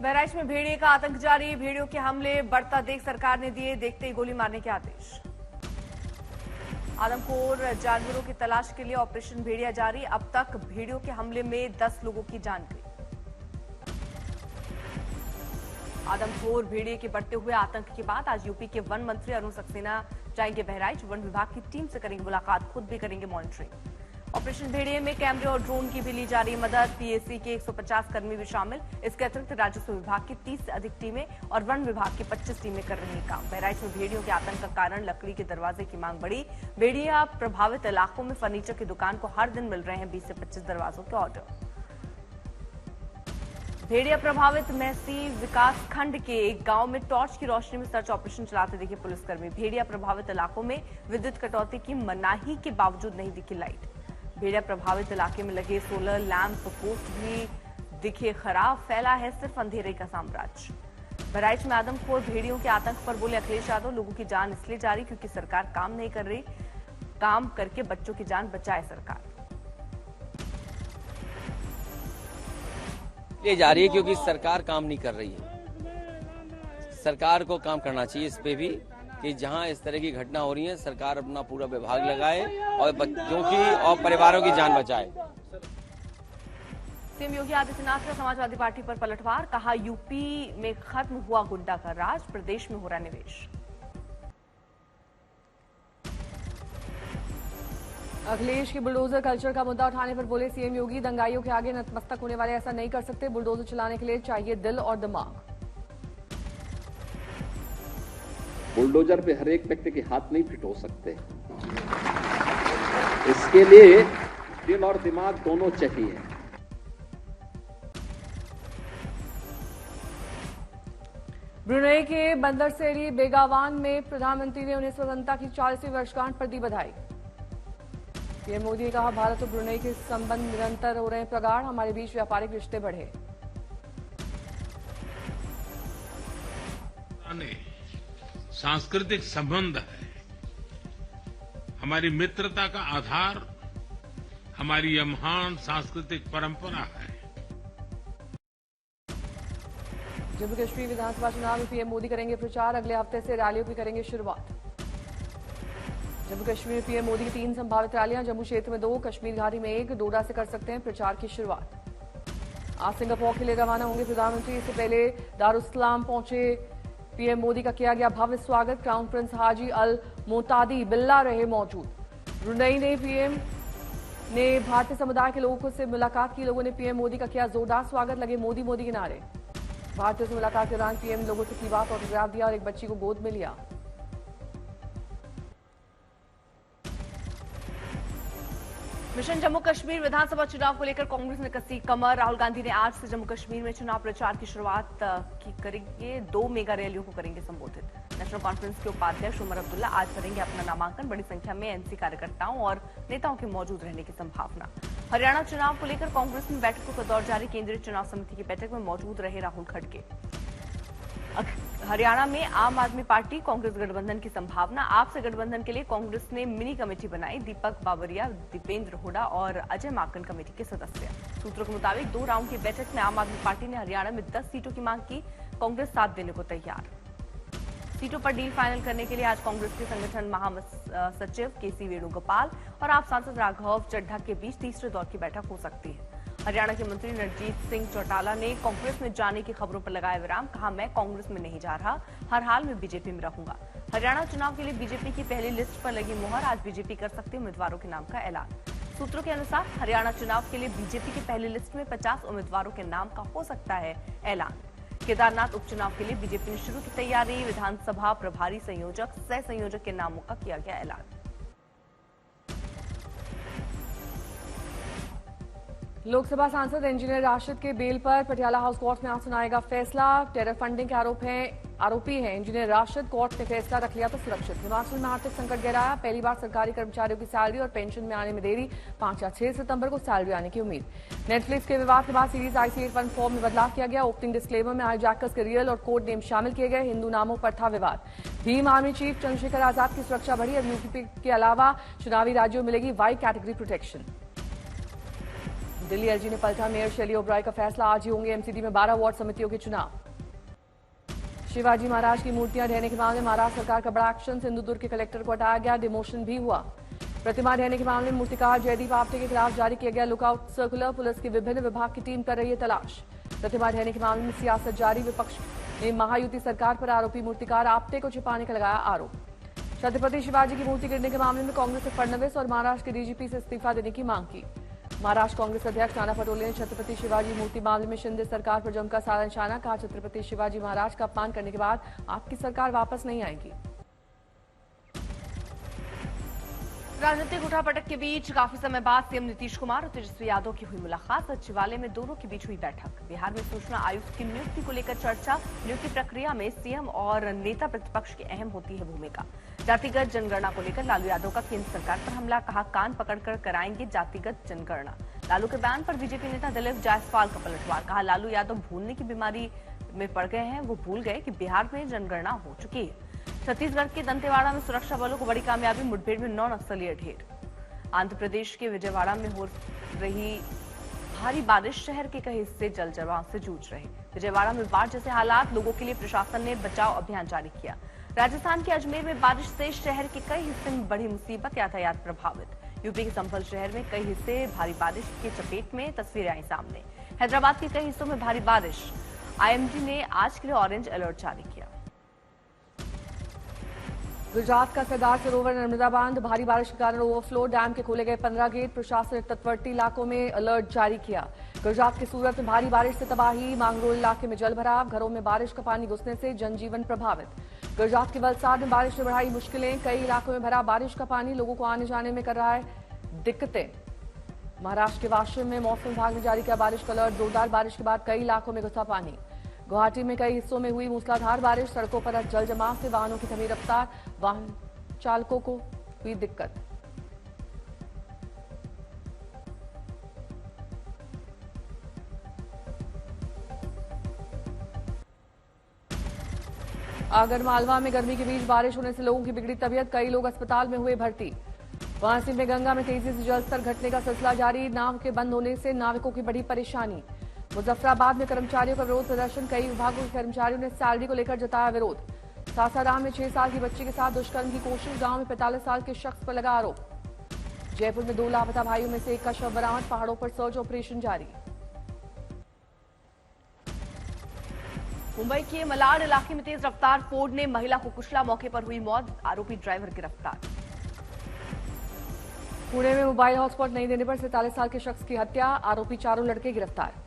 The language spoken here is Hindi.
बहराइच में भेड़िए का आतंक जारी। भेड़ियों के हमले बढ़ता देख सरकार ने दिए देखते ही गोली मारने के आदेश। आदमखोर जानवरों की तलाश के लिए ऑपरेशन भेड़िया जारी। अब तक भेड़ियों के हमले में 10 लोगों की जान गई। आदमखोर भेड़िए के बढ़ते हुए आतंक के बाद आज यूपी के वन मंत्री अरुण सक्सेना जाएंगे बहराइच। वन विभाग की टीम से करेंगे मुलाकात, खुद भी करेंगे मॉनिटरिंग। ऑपरेशन भेड़िए में कैमरे और ड्रोन की भी ली जा रही मदद। पीएसी के 150 कर्मी भी शामिल। इसके अतिरिक्त राजस्व विभाग की 30 से अधिक टीमें और वन विभाग की 25 टीमें कर रही हैं काम। बहराइच में भेड़ियों के आतंक का कारण लकड़ी के दरवाजे की मांग बढ़ी। भेड़िया प्रभावित इलाकों में फर्नीचर की दुकान को हर दिन मिल रहे हैं 20 से 25 दरवाजों के ऑर्डर। भेड़िया प्रभावित महसी विकास खंड के एक गांव में टॉर्च की रोशनी में सर्च ऑपरेशन चलाते दिखे पुलिसकर्मी। भेड़िया प्रभावित इलाकों में विद्युत कटौती की मनाही के बावजूद नहीं दिखी लाइट। भेड़िया प्रभावित इलाके में लगे सोलर लैंप पोस्ट भी दिखे खराब। फैला है सिर्फ अंधेरे का साम्राज्य। बहराइच में आदमखोर भेड़ियों के आतंक पर बोले अखिलेश यादव, लोगों की जान इसलिए जा रही क्योंकि सरकार काम नहीं कर रही। काम करके बच्चों की जान बचाए सरकार। ये जा रही है क्योंकि सरकार काम नहीं कर रही है। सरकार को काम करना चाहिए इस पे भी कि जहां इस तरह की घटना हो रही है सरकार अपना पूरा विभाग लगाए और बच्चों की और परिवारों की जान बचाए। सीएम योगी आदित्यनाथ का समाजवादी पार्टी पर पलटवार। कहा यूपी में खत्म हुआ गुंडा का राज, प्रदेश में हो रहा निवेश। अखिलेश की बुलडोजर कल्चर का मुद्दा उठाने पर बोले सीएम योगी, दंगाइयों के आगे नतमस्तक होने वाले ऐसा नहीं कर सकते। बुलडोजर चलाने के लिए चाहिए दिल और दिमाग। बुलडोजर पे हर एक व्यक्ति के हाथ नहीं फिट हो सकते। इसके लिए दिल और दिमाग दोनों चाहिए। ब्रुनेई के बंदरसेरी बेगावान में प्रधानमंत्री ने उन्हें स्वतंत्रता की 40वीं वर्षगांठ पर दी बधाई। पीएम मोदी ने कहा, भारत और ब्रुनेई के संबंध निरंतर हो रहे हैं प्रगाढ़, हमारे बीच व्यापारिक रिश्ते बढ़े। सांस्कृतिक संबंध है। हमारी मित्रता का आधार हमारी यह महान सांस्कृतिक परंपरा है। जम्मू कश्मीर विधानसभा चुनाव में पीएम मोदी करेंगे प्रचार। अगले हफ्ते से रैलियों की करेंगे शुरुआत। जम्मू कश्मीर में पीएम मोदी की 3 संभावित रैलियां। जम्मू क्षेत्र में 2, कश्मीर घाटी में 1, डोडा से कर सकते हैं प्रचार की शुरुआत। आज सिंगापुर के लिए रवाना होंगे प्रधानमंत्री। इससे पहले दारुसलाम पहुंचे पीएम मोदी का किया गया भव्य स्वागत। क्राउन प्रिंस हाजी अल मोतादी बिल्ला रहे मौजूद। ब्रुनेई ने पीएम ने भारतीय समुदाय के लोगों से मुलाकात की। लोगों ने पीएम मोदी का किया जोरदार स्वागत। लगे मोदी मोदी के नारे। भारतीयों से मुलाकात के दौरान पीएम लोगों से की बात, ऑटोग्राफ दिया और एक बच्ची को गोद में लिया। मिशन जम्मू कश्मीर विधानसभा चुनाव को लेकर कांग्रेस ने कसी कमर। राहुल गांधी ने आज से जम्मू कश्मीर में चुनाव प्रचार की शुरुआत करेंगे। 2 मेगा रैलियों को करेंगे संबोधित। नेशनल कॉन्फ्रेंस के उपाध्यक्ष उमर अब्दुल्ला आज करेंगे अपना नामांकन। बड़ी संख्या में एनसी कार्यकर्ताओं और नेताओं के मौजूद रहने की संभावना। हरियाणा चुनाव को लेकर कांग्रेस में बैठकों का दौर जारी। केंद्रीय चुनाव समिति की बैठक में मौजूद रहे राहुल खड़गे। हरियाणा में आम आदमी पार्टी कांग्रेस गठबंधन की संभावना। आपसे गठबंधन के लिए कांग्रेस ने मिनी कमेटी बनाई। दीपक बाबरिया, दीपेंद्र हुडा और अजय माकन कमेटी के सदस्य। सूत्रों के मुताबिक 2 राउंड की बैठक में आम आदमी पार्टी ने हरियाणा में 10 सीटों की मांग की। कांग्रेस 7 देने को तैयार। सीटों पर डील फाइनल करने के लिए आज कांग्रेस के संगठन महासचिव केसी वेणुगोपाल और आप सांसद राघव चड्ढा के बीच तीसरे दौर की बैठक हो सकती है। हरियाणा के मंत्री रणजीत सिंह चौटाला ने कांग्रेस में जाने की खबरों पर लगाया विराम। कहा, मैं कांग्रेस में नहीं जा रहा, हर हाल में बीजेपी में रहूंगा। हरियाणा चुनाव के लिए बीजेपी की पहली लिस्ट पर लगी मुहर। आज बीजेपी कर सकती है उम्मीदवारों के नाम का ऐलान। सूत्रों के अनुसार हरियाणा चुनाव के लिए बीजेपी की पहली लिस्ट में 50 उम्मीदवारों के नाम का हो सकता है ऐलान। केदारनाथ उपचुनाव के लिए बीजेपी ने शुरू की तैयारी। विधानसभा प्रभारी संयोजक, सह संयोजक के नामों का किया गया ऐलान। लोकसभा सांसद इंजीनियर राशिद के बेल पर पटियाला हाउस कोर्ट में आज सुनाएगा फैसला। टेरर फंडिंग के आरोपी हैं इंजीनियर राशिद। कोर्ट ने फैसला रख लिया तो सुरक्षित। हिमाचल में आर्थिक संकट गहराया। पहली बार सरकारी कर्मचारियों की सैलरी और पेंशन में आने में देरी। 5 या 6 सितंबर को सैलरी आने की उम्मीद। नेटफ्लिक्स के विवाद के बाद सीरीज IC-814 में बदलाव किया गया। ओपनिंग डिस्क्लेमर में हाईजैकर्स के रियल और कोड नेम शामिल किए गए। हिंदू नामों पर था विवाद। भीम आर्मी चीफ चंद्रशेखर आजाद की सुरक्षा बढ़ी। अब यूपी के अलावा चुनावी राज्यों में मिलेगी Y category protection. Delhi LG ने पलटा मेयर शैली ओबराय का फैसला, आज ही होंगे एमसीडी में 12 वार्ड समितियों के चुनाव। शिवाजी महाराज की मूर्तियां ढहने के मामले में महाराष्ट्र सरकार का बड़ा एक्शन, सिंधुदुर्ग के कलेक्टर को हटाया गया, डिमोशन भी हुआ। प्रतिमा ढहने के मामले में मूर्तिकार जयदीप आप्टे के खिलाफ जारी किया गया लुकआउट सर्कुलर, पुलिस की विभिन्न विभाग की टीम कर रही है तलाश। प्रतिमा ढहने के मामले में सियासत जारी, विपक्ष ने महायुति सरकार पर आरोपी मूर्तिकार आप्टे को छिपाने का लगाया आरोप। छत्रपति शिवाजी की मूर्ति गिरने के मामले में कांग्रेस ने फडणवीस और महाराष्ट्र के डीजीपी से इस्तीफा देने की मांग की। महाराष्ट्र कांग्रेस अध्यक्ष नाना पटोले ने छत्रपति शिवाजी मूर्ति मामले में शिंदे सरकार पर जमकर साधा निशाना, कहा छत्रपति शिवाजी महाराज का अपमान करने के बाद आपकी सरकार वापस नहीं आएगी। राजनीतिक उठापटक के बीच काफी समय बाद सीएम नीतीश कुमार और तेजस्वी यादव की हुई मुलाकात, सचिवालय में दोनों के बीच हुई बैठक। बिहार में सूचना आयुक्त की नियुक्ति को लेकर चर्चा, नियुक्ति प्रक्रिया में सीएम और नेता प्रतिपक्ष की अहम होती है भूमिका। जातिगत जनगणना को लेकर लालू यादव का केंद्र सरकार पर हमला, कहा कान पकड़कर कराएंगे जातिगत जनगणना। लालू के बयान पर बीजेपी नेता दिलीप जायसवाल का पलटवार, कहा लालू यादव भूलने की बीमारी में पड़ गए हैं, वो भूल गए कि बिहार में जनगणना हो चुकी है। छत्तीसगढ़ के दंतेवाड़ा में सुरक्षा बलों को बड़ी कामयाबी, मुठभेड़ में 9 नक्सली ढेर। आंध्र प्रदेश के विजयवाड़ा में हो रही भारी बारिश, शहर के कई हिस्से जल जमाव से जूझ रहे। विजयवाड़ा में बाढ़ जैसे हालात, लोगों के लिए प्रशासन ने बचाव अभियान जारी किया। राजस्थान के अजमेर में बारिश से शहर के कई हिस्से में बड़ी मुसीबत, यातायात प्रभावित। यूपी के संभल शहर में कई हिस्से भारी बारिश की चपेट में, तस्वीरें आई सामने। हैदराबाद के कई हिस्सों में भारी बारिश, आईएमडी ने आज के लिए ऑरेंज अलर्ट जारी किया। गुजरात का सरदार सरोवर नर्मदा बांध, भारी बारिश के कारण ओवरफ्लो, डैम के खोले गए 15 गेट, प्रशासन ने तटवर्ती इलाकों में अलर्ट जारी किया। गुजरात के सूरत में भारी बारिश से तबाही, मांगरोल इलाके में जल भराव, घरों में बारिश का पानी घुसने से जनजीवन प्रभावित। गुजरात के वलसाड में बारिश ने बढ़ाई मुश्किलें, कई इलाकों में भरा बारिश का पानी, लोगों को आने जाने में कर रहा है दिक्कतें। महाराष्ट्र के वाशिम में मौसम विभाग ने जारी किया बारिश का अलर्ट, जोरदार बारिश के बाद कई इलाकों में घुसा पानी। गुवाहाटी में कई हिस्सों में हुई मूसलाधार बारिश, सड़कों पर जल जमाव से वाहनों की थमी रफ्तार, वाहन चालकों को हुई दिक्कत। आगरमालवा में गर्मी के बीच बारिश होने से लोगों की बिगड़ी तबीयत, कई लोग अस्पताल में हुए भर्ती। वाराणसी में गंगा में तेजी से जलस्तर घटने का सिलसिला जारी, नाव के बंद होने से नाविकों की बड़ी परेशानी। मुजफ्फराबाद में कर्मचारियों का विरोध प्रदर्शन, कई विभागों के कर्मचारियों ने सैलरी को लेकर जताया विरोध। सासाराम में 6 साल की बच्ची के साथ दुष्कर्म की कोशिश, गांव में 45 साल के शख्स पर लगा आरोप। जयपुर में 2 लापता भाइयों में से एक का शव बरामद, पहाड़ों पर सर्च ऑपरेशन जारी। मुंबई के मलाड इलाके में तेज रफ्तार फोर्ड ने महिला को कुचला, मौके पर हुई मौत, आरोपी ड्राइवर गिरफ्तार। पुणे में मोबाइल हॉटस्पॉट नहीं देने पर 47 साल के शख्स की हत्या, आरोपी चारों लड़के गिरफ्तार।